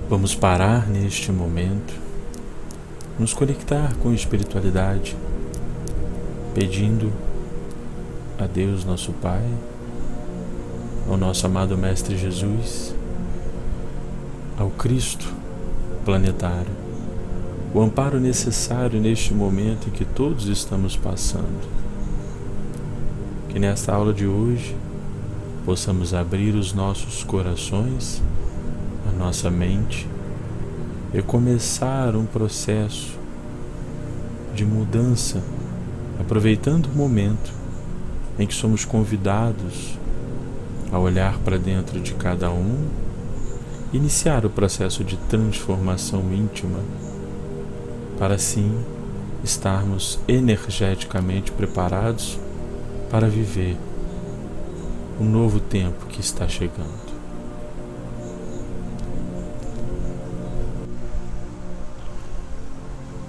Vamos parar neste momento, nos conectar com a espiritualidade, pedindo a Deus, nosso Pai, ao nosso amado Mestre Jesus, ao Cristo planetário, o amparo necessário neste momento em que todos estamos passando. Que nesta aula de hoje possamos abrir os nossos corações, a nossa mente e começar um processo de mudança, aproveitando o momento em que somos convidados a olhar para dentro de cada um, iniciar o processo de transformação íntima, para assim estarmos energeticamente preparados para viver o novo tempo que está chegando.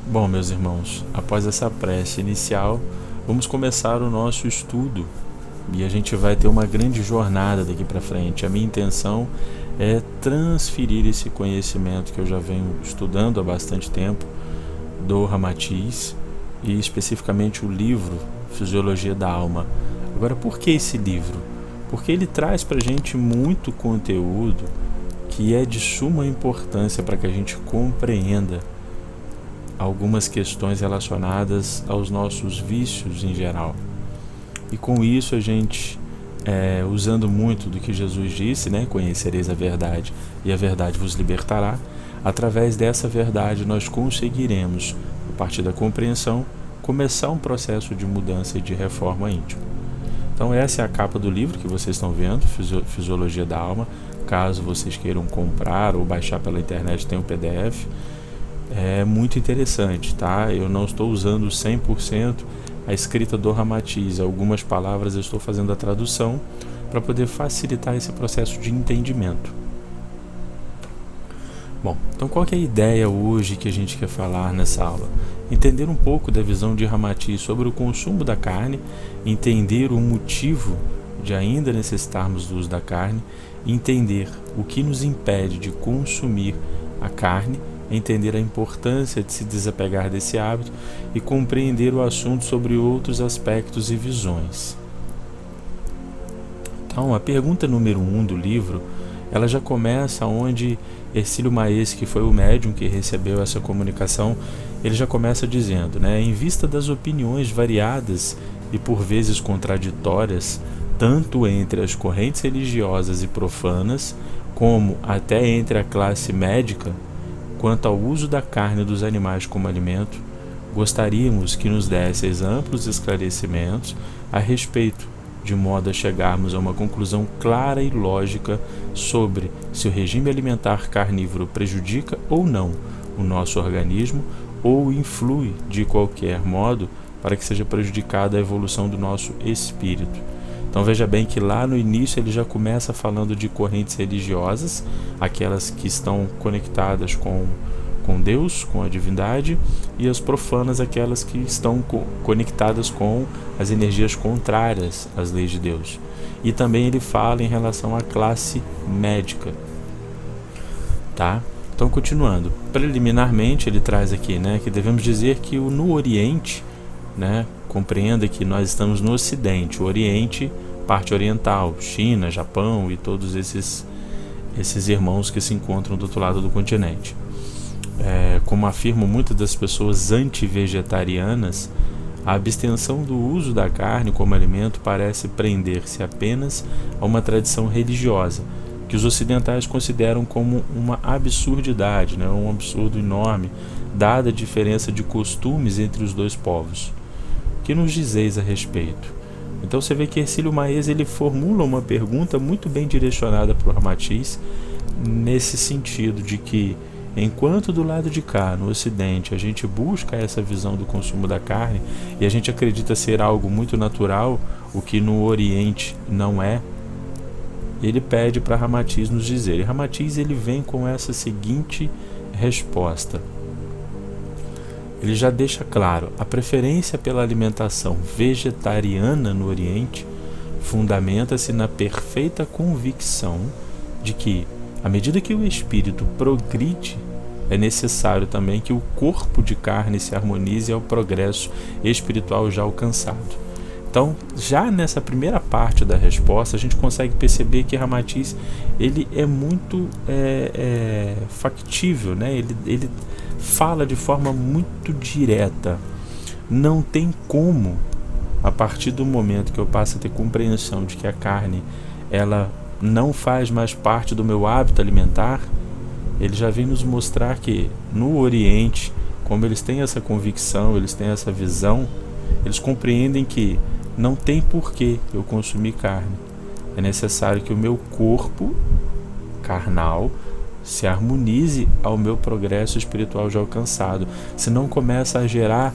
Bom, meus irmãos, após essa prece inicial, vamos começar o nosso estudo e a gente vai ter uma grande jornada daqui para frente. A minha intenção é transferir esse conhecimento que eu já venho estudando há bastante tempo do Ramatiz e especificamente o livro Fisiologia da Alma. Agora, por que esse livro? Porque ele traz para a gente muito conteúdo que é de suma importância para que a gente compreenda algumas questões relacionadas aos nossos vícios em geral. E com isso a gente, usando muito do que Jesus disse, conhecereis a verdade e a verdade vos libertará, através dessa verdade nós conseguiremos, a partir da compreensão, começar um processo de mudança e de reforma íntima. Então essa é a capa do livro que vocês estão vendo, Fisiologia da Alma. Caso vocês queiram comprar ou baixar pela internet, tem um PDF. É muito interessante, tá? Eu não estou usando 100% a escrita do Ramatiz. Algumas palavras eu estou fazendo a tradução para poder facilitar esse processo de entendimento. Bom, então qual que é a ideia hoje que a gente quer falar nessa aula? Entender um pouco da visão de Ramatiz sobre o consumo da carne, entender o motivo de ainda necessitarmos do uso da carne, entender o que nos impede de consumir a carne, entender a importância de se desapegar desse hábito e compreender o assunto sobre outros aspectos e visões. Então, a pergunta número 1 do livro, ela já começa onde Hercílio Maes, que foi o médium que recebeu essa comunicação, ele já começa dizendo, em vista das opiniões variadas e por vezes contraditórias, tanto entre as correntes religiosas e profanas, como até entre a classe médica, quanto ao uso da carne dos animais como alimento, gostaríamos que nos desseis amplos esclarecimentos a respeito, de modo a chegarmos a uma conclusão clara e lógica sobre se o regime alimentar carnívoro prejudica ou não o nosso organismo ou influi de qualquer modo para que seja prejudicada a evolução do nosso espírito. Então veja bem que lá no início ele já começa falando de correntes religiosas, aquelas que estão conectadas com Deus, com a divindade, e as profanas, aquelas que estão conectadas com as energias contrárias às leis de Deus. E também ele fala em relação à classe médica. Tá? Então continuando, preliminarmente ele traz aqui que devemos dizer que no Oriente, compreenda que nós estamos no Ocidente, o Oriente, parte oriental, China, Japão e todos esses irmãos que se encontram do outro lado do continente. Como afirmam muitas das pessoas anti-vegetarianas, a abstenção do uso da carne como alimento parece prender-se apenas a uma tradição religiosa, que os ocidentais consideram como uma absurdidade, um absurdo enorme, dada a diferença de costumes entre os dois povos. O que nos dizeis a respeito? Então você vê que Hercílio Maes ele formula uma pergunta muito bem direcionada para o Ramatiz, nesse sentido de que, enquanto do lado de cá, no Ocidente, a gente busca essa visão do consumo da carne e a gente acredita ser algo muito natural, o que no Oriente não é, ele pede para Ramatiz nos dizer. E Ramatiz ele vem com essa seguinte resposta. Ele já deixa claro, a preferência pela alimentação vegetariana no Oriente fundamenta-se na perfeita convicção de que, À medida que o espírito progride, é necessário também que o corpo de carne se harmonize ao progresso espiritual já alcançado. Então, já nessa primeira parte da resposta, a gente consegue perceber que Ramatiz ele é muito factível, né? Ele fala de forma muito direta. Não tem como, a partir do momento que eu passo a ter compreensão de que a carne ela não faz mais parte do meu hábito alimentar, ele já vem nos mostrar que no Oriente, como eles têm essa convicção, eles têm essa visão, eles compreendem que não tem porquê eu consumir carne. É necessário que o meu corpo carnal se harmonize ao meu progresso espiritual já alcançado. Senão começa a gerar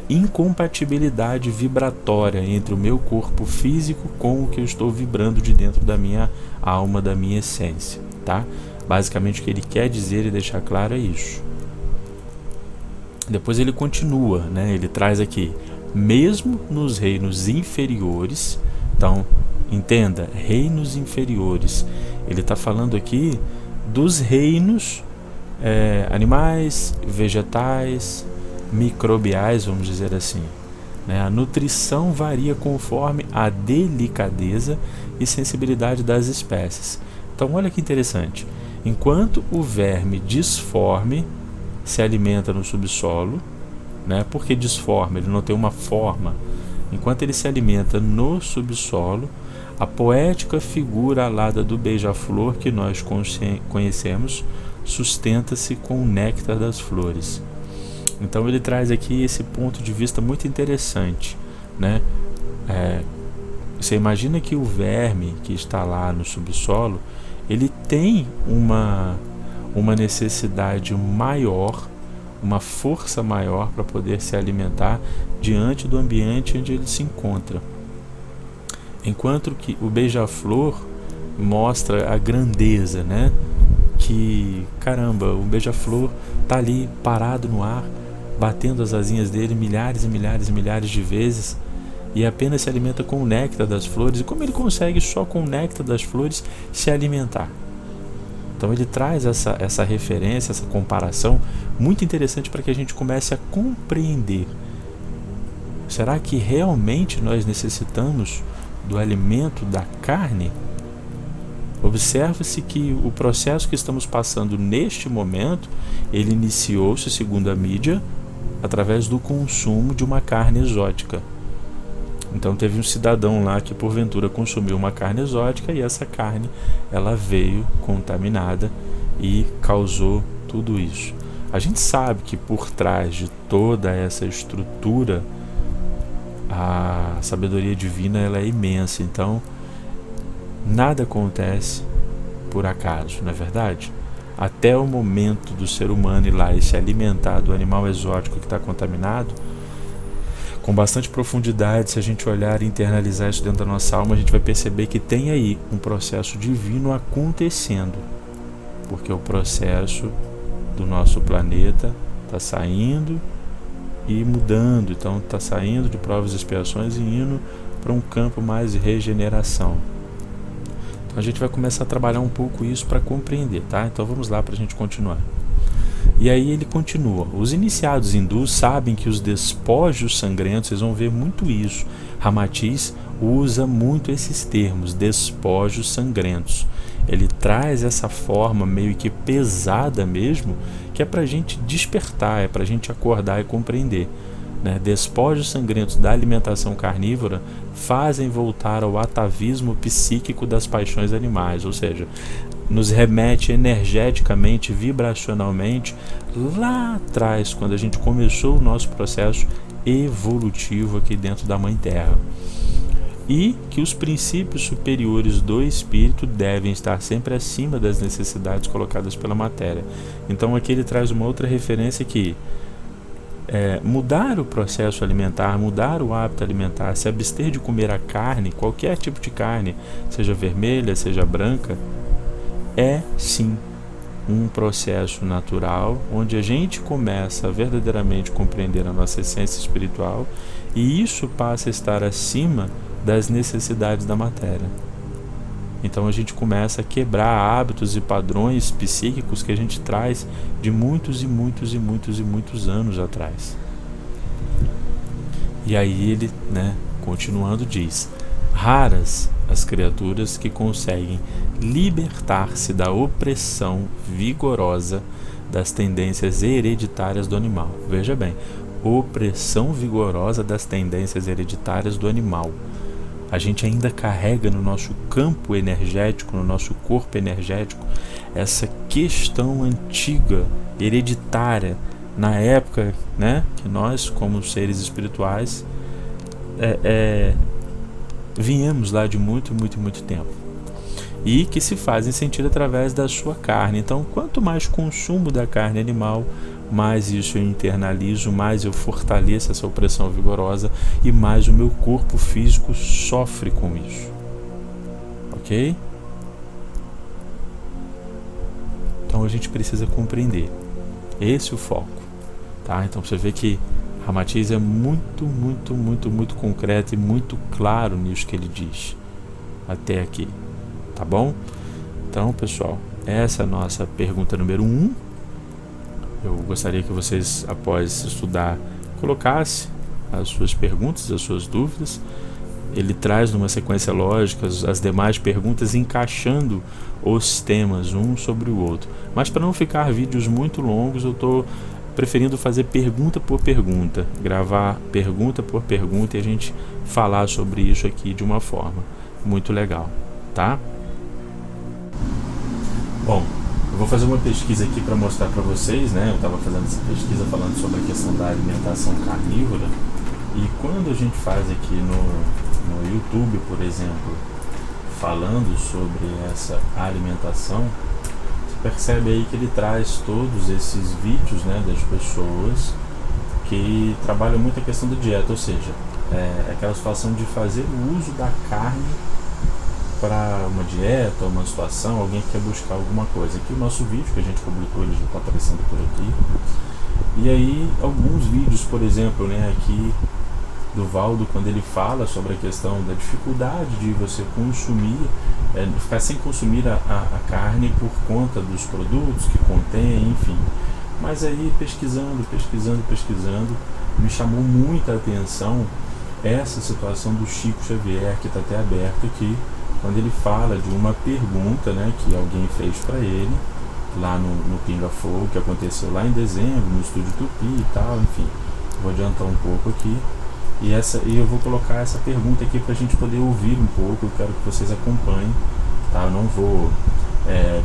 incompatibilidade vibratória entre o meu corpo físico com o que eu estou vibrando de dentro da minha alma, da minha essência, tá? Basicamente o que ele quer dizer e deixar claro é isso. Depois ele continua, né? Ele traz aqui: mesmo nos reinos inferiores. Então, entenda, reinos inferiores. Ele está falando aqui dos reinos animais, vegetais, microbiais, vamos dizer assim. Né? A nutrição varia conforme a delicadeza e sensibilidade das espécies. Então, olha que interessante. Enquanto o verme disforme se alimenta no subsolo, né? Porque disforme, ele não tem uma forma. Enquanto ele se alimenta no subsolo, a poética figura alada do beija-flor que nós conhecemos sustenta-se com o néctar das flores. Então ele traz aqui esse ponto de vista muito interessante, né? Você imagina que o verme que está lá no subsolo, ele tem uma necessidade maior, uma força maior para poder se alimentar diante do ambiente onde ele se encontra. Enquanto que o beija-flor mostra a grandeza, né? Que, caramba, o beija-flor está ali parado no ar, batendo as asinhas dele milhares e milhares e milhares de vezes e apenas se alimenta com o néctar das flores. E como ele consegue só com o néctar das flores se alimentar? Então ele traz essa referência, essa comparação muito interessante para que a gente comece a compreender. Será que realmente nós necessitamos do alimento da carne? Observa-se que o processo que estamos passando neste momento, ele iniciou-se, segundo a mídia, através do consumo de uma carne exótica. Então teve um cidadão lá que porventura consumiu uma carne exótica e essa carne ela veio contaminada e causou tudo isso. A gente sabe que por trás de toda essa estrutura a sabedoria divina ela é imensa, então nada acontece por acaso, não é verdade? Até o momento do ser humano ir lá e se alimentar do animal exótico que está contaminado, com bastante profundidade, se a gente olhar e internalizar isso dentro da nossa alma, a gente vai perceber que tem aí um processo divino acontecendo, porque o processo do nosso planeta está saindo e mudando, então está saindo de provas e expiações e indo para um campo mais de regeneração. Então a gente vai começar a trabalhar um pouco isso para compreender, tá? Então vamos lá para a gente continuar. E aí ele continua: os iniciados hindus sabem que os despojos sangrentos, vocês vão ver muito isso, Ramatiz usa muito esses termos, despojos sangrentos. Ele traz essa forma meio que pesada mesmo, que é para a gente despertar, é para a gente acordar e compreender. Né? Despojos sangrentos da alimentação carnívora fazem voltar ao atavismo psíquico das paixões animais, ou seja, nos remete energeticamente, vibracionalmente lá atrás, quando a gente começou o nosso processo evolutivo aqui dentro da Mãe Terra. E que os princípios superiores do espírito devem estar sempre acima das necessidades colocadas pela matéria. Então aqui ele traz uma outra referência que mudar o processo alimentar, mudar o hábito alimentar, se abster de comer a carne, qualquer tipo de carne, seja vermelha, seja branca, é sim um processo natural onde a gente começa a verdadeiramente compreender a nossa essência espiritual e isso passa a estar acima das necessidades da matéria. Então a gente começa a quebrar hábitos e padrões psíquicos que a gente traz de muitos e muitos e muitos e muitos anos atrás. E aí ele, continuando, diz: raras as criaturas que conseguem libertar-se da opressão vigorosa das tendências hereditárias do animal. Veja bem, opressão vigorosa das tendências hereditárias do animal. A gente ainda carrega no nosso campo energético, no nosso corpo energético, essa questão antiga, hereditária, na época, que nós, como seres espirituais, viemos lá de muito, muito, muito tempo. E que se fazem sentir através da sua carne. Então, quanto mais consumo da carne animal, mais isso eu internalizo, mais eu fortaleço essa opressão vigorosa e mais o meu corpo físico sofre com isso. Ok? Então a gente precisa compreender. Esse é o foco. Tá? Então você vê que Ramatiz é muito, muito, muito, muito concreto e muito claro nisso que ele diz. Até aqui. Tá bom? Então, pessoal, essa é a nossa pergunta número 1. Eu gostaria que vocês, após estudar, colocassem as suas perguntas, as suas dúvidas. Ele traz numa sequência lógica as demais perguntas, encaixando os temas um sobre o outro. Mas para não ficar vídeos muito longos, eu estou preferindo fazer pergunta por pergunta, gravar pergunta por pergunta e a gente falar sobre isso aqui de uma forma muito legal, tá? Bom, eu vou fazer uma pesquisa aqui para mostrar para vocês, Eu estava fazendo essa pesquisa falando sobre a questão da alimentação carnívora, e quando a gente faz aqui no YouTube, por exemplo, falando sobre essa alimentação, você percebe aí que ele traz todos esses vídeos, das pessoas que trabalham muito a questão da dieta, ou seja, aquela situação de fazer o uso da carne para uma dieta, uma situação, alguém que quer buscar alguma coisa. Aqui o nosso vídeo que a gente publicou, ele já está aparecendo por aqui. E aí alguns vídeos, por exemplo, aqui do Valdo, quando ele fala sobre a questão da dificuldade de você consumir, ficar sem consumir a carne por conta dos produtos que contém, enfim. Mas aí pesquisando, me chamou muita atenção essa situação do Chico Xavier, que está até aberto aqui, quando ele fala de uma pergunta que alguém fez para ele lá no Pinga Fogo, que aconteceu lá em dezembro, no Estúdio Tupi e tal, enfim. Vou adiantar um pouco aqui. E eu vou colocar essa pergunta aqui para a gente poder ouvir um pouco. Eu quero que vocês acompanhem, tá? Eu não vou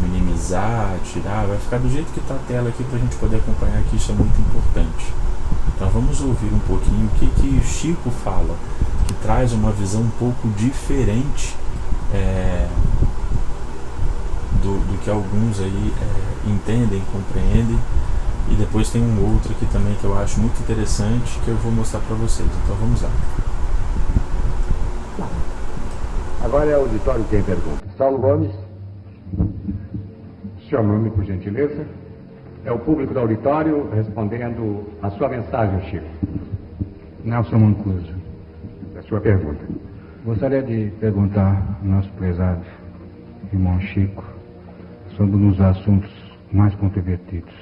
minimizar, tirar, vai ficar do jeito que está a tela aqui para a gente poder acompanhar, que isso é muito importante. Então vamos ouvir um pouquinho o que o Chico fala, que traz uma visão um pouco diferente do que alguns aí entendem, compreendem. E depois tem um outro aqui também que eu acho muito interessante, que eu vou mostrar para vocês. Então vamos lá. Agora é o auditório quem pergunta. Saulo Gomes. Seu nome, por gentileza? É o público do auditório respondendo a sua mensagem, Chico. Nelson Mancuso. A sua pergunta. Gostaria de perguntar ao nosso prezado irmão Chico sobre um dos assuntos mais controvertidos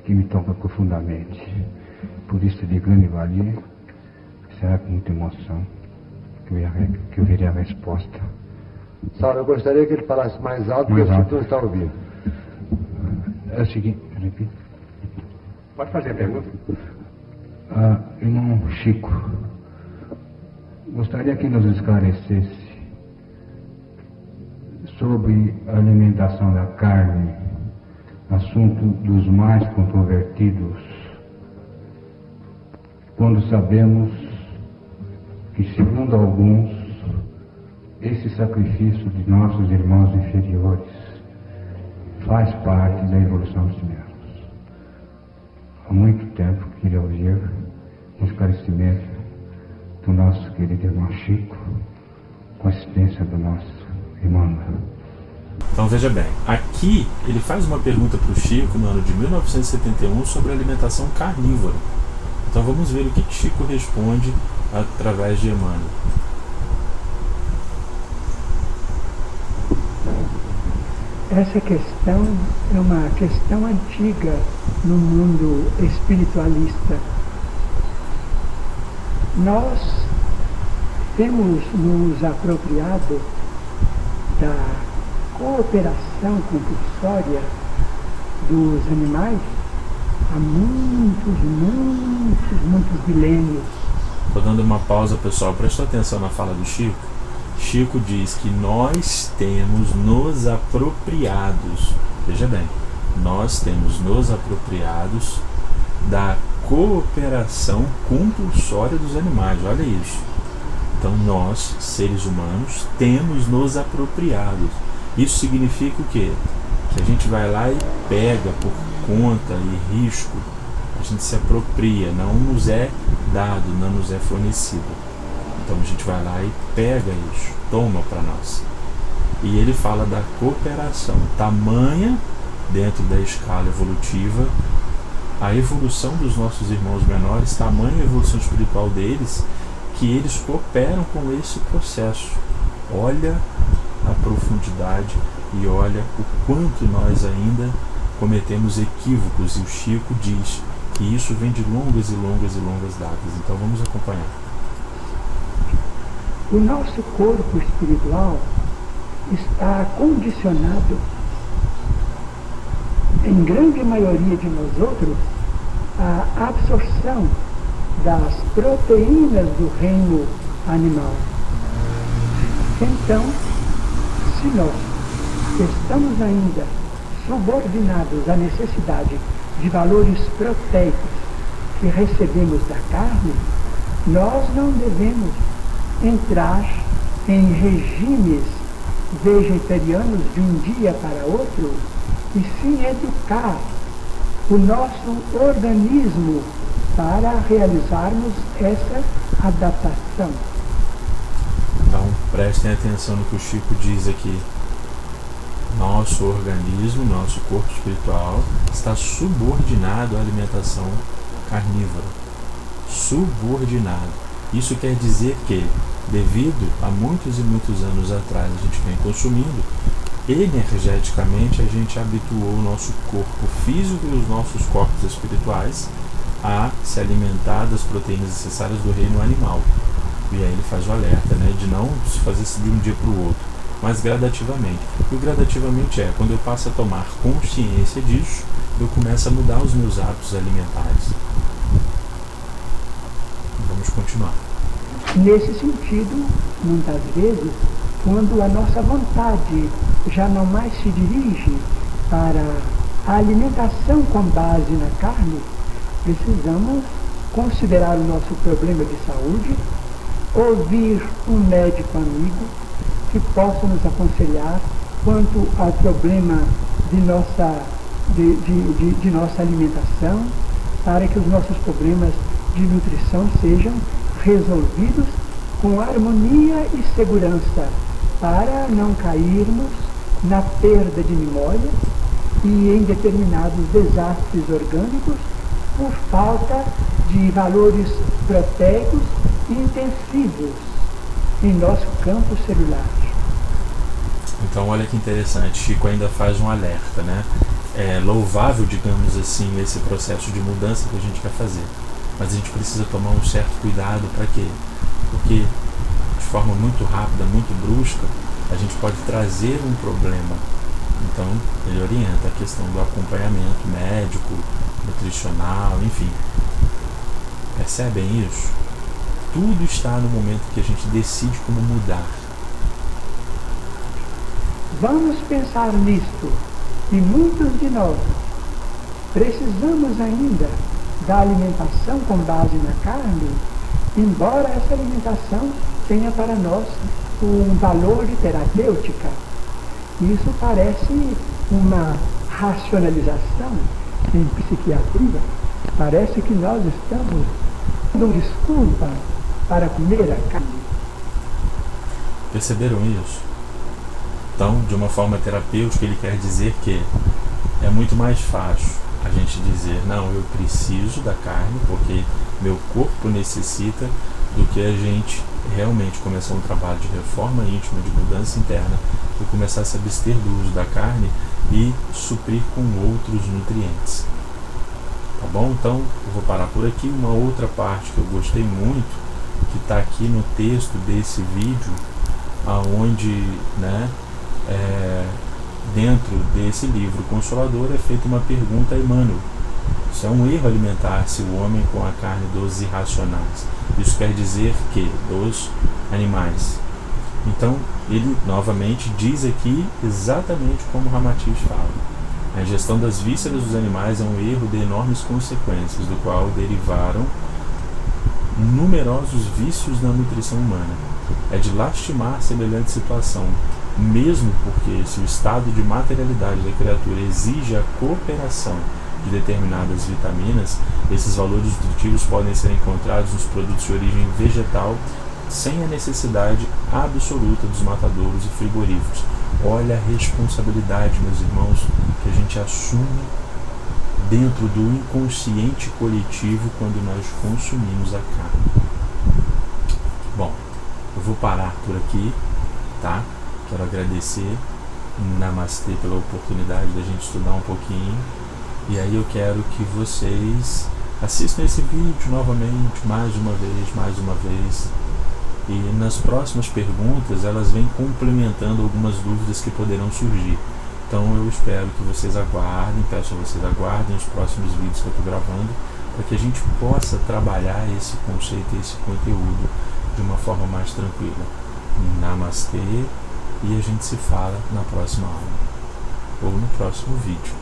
que me toca profundamente. Por isso, de grande valia, será com muita emoção que eu verei a resposta. Saulo, eu gostaria que ele falasse mais alto, porque o Chico não está ouvindo. É o seguinte, Pode fazer a pergunta. Irmão Chico, gostaria que nos esclarecesse sobre a alimentação da carne, assunto dos mais controvertidos, quando sabemos que, segundo alguns, esse sacrifício de nossos irmãos inferiores faz parte da evolução dos mesmos. Há muito tempo queria ouvir um esclarecimento do nosso querido irmão Chico, com assistência do nosso irmão. Então veja bem, aqui ele faz uma pergunta para o Chico no ano de 1971 sobre alimentação carnívora. Então vamos ver o que Chico responde através de Emmanuel. Essa questão é uma questão antiga no mundo espiritualista. Nós temos nos apropriado da cooperação compulsória dos animais há muitos milênios. Estou dando uma pausa, pessoal, prestou atenção na fala do Chico. Chico diz que nós temos nos apropriados, veja bem, nós temos nos apropriados da cooperação compulsória dos animais, olha isso. Então nós, seres humanos, temos nos apropriados. Isso significa o quê? Que a gente vai lá e pega por conta e risco, a gente se apropria, não nos é dado, não nos é fornecido. Então a gente vai lá e pega isso, toma para nós. E ele fala da cooperação, tamanha dentro da escala evolutiva, a evolução dos nossos irmãos menores, tamanha a evolução espiritual deles, que eles cooperam com esse processo. Olha a profundidade e olha o quanto nós ainda cometemos equívocos, e o Chico diz que isso vem de longas datas. Então vamos acompanhar. O nosso corpo espiritual está condicionado, em grande maioria de nós outros, à absorção das proteínas do reino animal. Então, se nós estamos ainda subordinados à necessidade de valores proteicos que recebemos da carne, nós não devemos entrar em regimes vegetarianos de um dia para outro, e sim educar o nosso organismo para realizarmos essa adaptação. Então prestem atenção no que o Chico diz aqui. Nosso organismo, nosso corpo espiritual está subordinado à alimentação carnívora. Subordinado. Isso quer dizer que, devido a muitos e muitos anos atrás a gente vem consumindo, energeticamente a gente habituou o nosso corpo físico e os nossos corpos espirituais a se alimentar das proteínas necessárias do reino animal. E aí ele faz o alerta, né, de não se fazer isso de um dia para o outro, mas gradativamente. E o gradativamente é, quando eu passo a tomar consciência disso, eu começo a mudar os meus hábitos alimentares. Vamos continuar. Nesse sentido, muitas vezes, quando a nossa vontade já não mais se dirige para a alimentação com base na carne, precisamos considerar o nosso problema de saúde, ouvir um médico amigo que possa nos aconselhar quanto ao problema de nossa alimentação, para que os nossos problemas de nutrição sejam resolvidos com harmonia e segurança, para não cairmos na perda de memória e em determinados desastres orgânicos por falta de valores proteicos intensivos em nosso campo celular. Então olha que interessante, Chico ainda faz um alerta, né? É louvável, digamos assim, esse processo de mudança que a gente quer fazer, mas a gente precisa tomar um certo cuidado. Para quê? Porque de forma muito rápida, muito brusca, a gente pode trazer um problema. Então ele orienta a questão do acompanhamento médico, nutricional, enfim. Percebem isso? Tudo está no momento que a gente decide como mudar. Vamos pensar nisto, e muitos de nós precisamos ainda da alimentação com base na carne, embora essa alimentação tenha para nós um valor de terapêutica. Isso parece uma racionalização em psiquiatria. Parece que nós estamos dando desculpa para comer a carne. Perceberam isso? Então, de uma forma terapêutica, ele quer dizer que é muito mais fácil a gente dizer, não, eu preciso da carne porque meu corpo necessita, do que a gente realmente começar um trabalho de reforma íntima, de mudança interna, e começar a se abster do uso da carne e suprir com outros nutrientes. Tá bom? Então eu vou parar por aqui. Uma outra parte que eu gostei muito, que está aqui no texto desse vídeo, aonde, dentro desse livro Consolador é feita uma pergunta a Emmanuel: se é um erro alimentar-se o homem com a carne dos irracionais, isso quer dizer que dos animais. Então ele novamente diz aqui exatamente como Ramatiz fala: a ingestão das vísceras dos animais é um erro de enormes consequências, do qual derivaram numerosos vícios na nutrição humana. É de lastimar semelhante situação, mesmo porque, se o estado de materialidade da criatura exige a cooperação de determinadas vitaminas, esses valores nutritivos podem ser encontrados nos produtos de origem vegetal, sem a necessidade absoluta dos matadouros e frigoríficos. Olha a responsabilidade, meus irmãos, que a gente assume dentro do inconsciente coletivo quando nós consumimos a carne. Bom, eu vou parar por aqui, tá? Quero agradecer, Namastê, pela oportunidade da gente estudar um pouquinho. E aí eu quero que vocês assistam esse vídeo novamente, mais uma vez. E nas próximas perguntas, elas vêm complementando algumas dúvidas que poderão surgir. Então eu espero que vocês aguardem, peço a vocês aguardem os próximos vídeos que eu estou gravando, para que a gente possa trabalhar esse conceito, esse conteúdo de uma forma mais tranquila. Namastê, e a gente se fala na próxima aula, ou no próximo vídeo.